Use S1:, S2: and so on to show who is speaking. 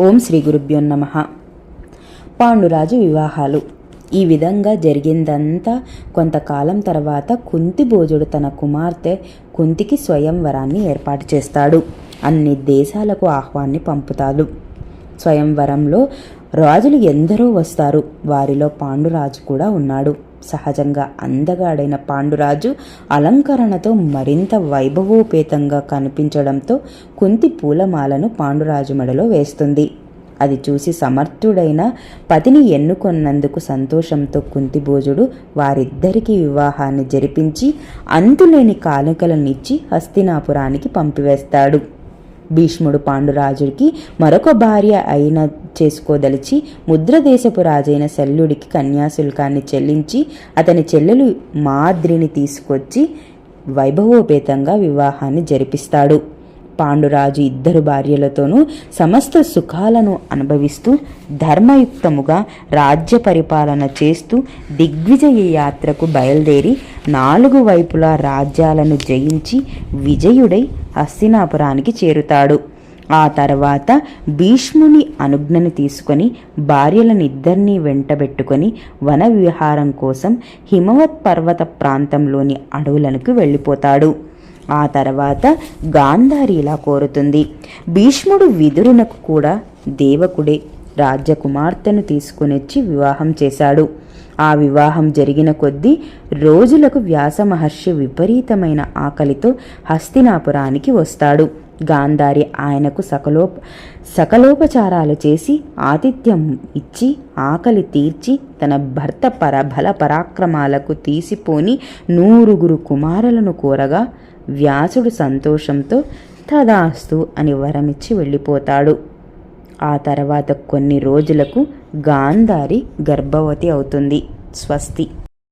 S1: ఓం శ్రీ గురుభ్యో నమః. పాండురాజు వివాహాలు. ఈ విధంగా జరిగిందంతా కొంతకాలం తర్వాత కుంతిభోజుడు తన కుమార్తె కుంతికి స్వయంవరాన్ని ఏర్పాటు చేస్తాడు. అన్ని దేశాలకు ఆహ్వాన్ని పంపుతాడు. స్వయంవరంలో రాజులు ఎందరో వస్తారు. వారిలో పాండురాజు కూడా ఉన్నాడు. సహజంగా అందగాడైన పాండురాజు అలంకరణతో మరింత వైభవోపేతంగా కనిపించడంతో కుంతి పూలమాలను పాండురాజు మెడలో వేస్తుంది. అది చూసి సమర్థుడైన పతిని ఎన్నుకొన్నందుకు సంతోషంతో కుంతిభోజుడు వారిద్దరికీ వివాహాన్ని జరిపించి అంతులేని కానుకలనిచ్చి హస్తినాపురానికి పంపివేస్తాడు. భీష్ముడు పాండురాజుడికి మరొక భార్య అయిన చేసుకోదలిచి ముద్రదేశపు రాజైన శల్యుడికి కన్యాశుల్కాన్ని చెల్లించి అతని చెల్లెలు మాద్రిని తీసుకొచ్చి వైభవోపేతంగా వివాహాన్ని జరిపిస్తాడు. పాండురాజు ఇద్దరు భార్యలతోనూ సమస్త సుఖాలను అనుభవిస్తూ ధర్మయుక్తముగా రాజ్య పరిపాలన చేస్తూ దిగ్విజయ యాత్రకు బయలుదేరి 4 వైపులా రాజ్యాలను జయించి విజయుడై హస్తినాపురానికి చేరుతాడు. ఆ తర్వాత భీష్ముని అనుజ్ఞను తీసుకొని భార్యలనిద్దరినీ వెంటబెట్టుకొని వన విహారం కోసం హిమవత్ పర్వత ప్రాంతంలోని అడవులకు వెళ్ళిపోతాడు. ఆ తర్వాత గాంధారి ఇలా కోరుతుంది. భీష్ముడు విదురునకు కూడా దేవకుడే రాజ్యకుమార్తెను తీసుకునొచ్చి వివాహం చేశాడు. ఆ వివాహం జరిగిన కొద్దీ రోజులకు వ్యాస మహర్షి విపరీతమైన ఆకలితో హస్తినాపురానికి వస్తాడు. గాంధారి ఆయనకు సకలోపచారాలు చేసి ఆతిథ్యం ఇచ్చి ఆకలి తీర్చి తన భర్త బల పరాక్రమాలకు తీసిపోని 100 కుమారులను కోరగా వ్యాసుడు సంతోషంతో తదాస్తు అని వరమిచ్చి వెళ్ళిపోతాడు. ఆ తర్వాత కొన్ని రోజులకు గాంధారి గర్భవతి అవుతుంది. స్వస్తి.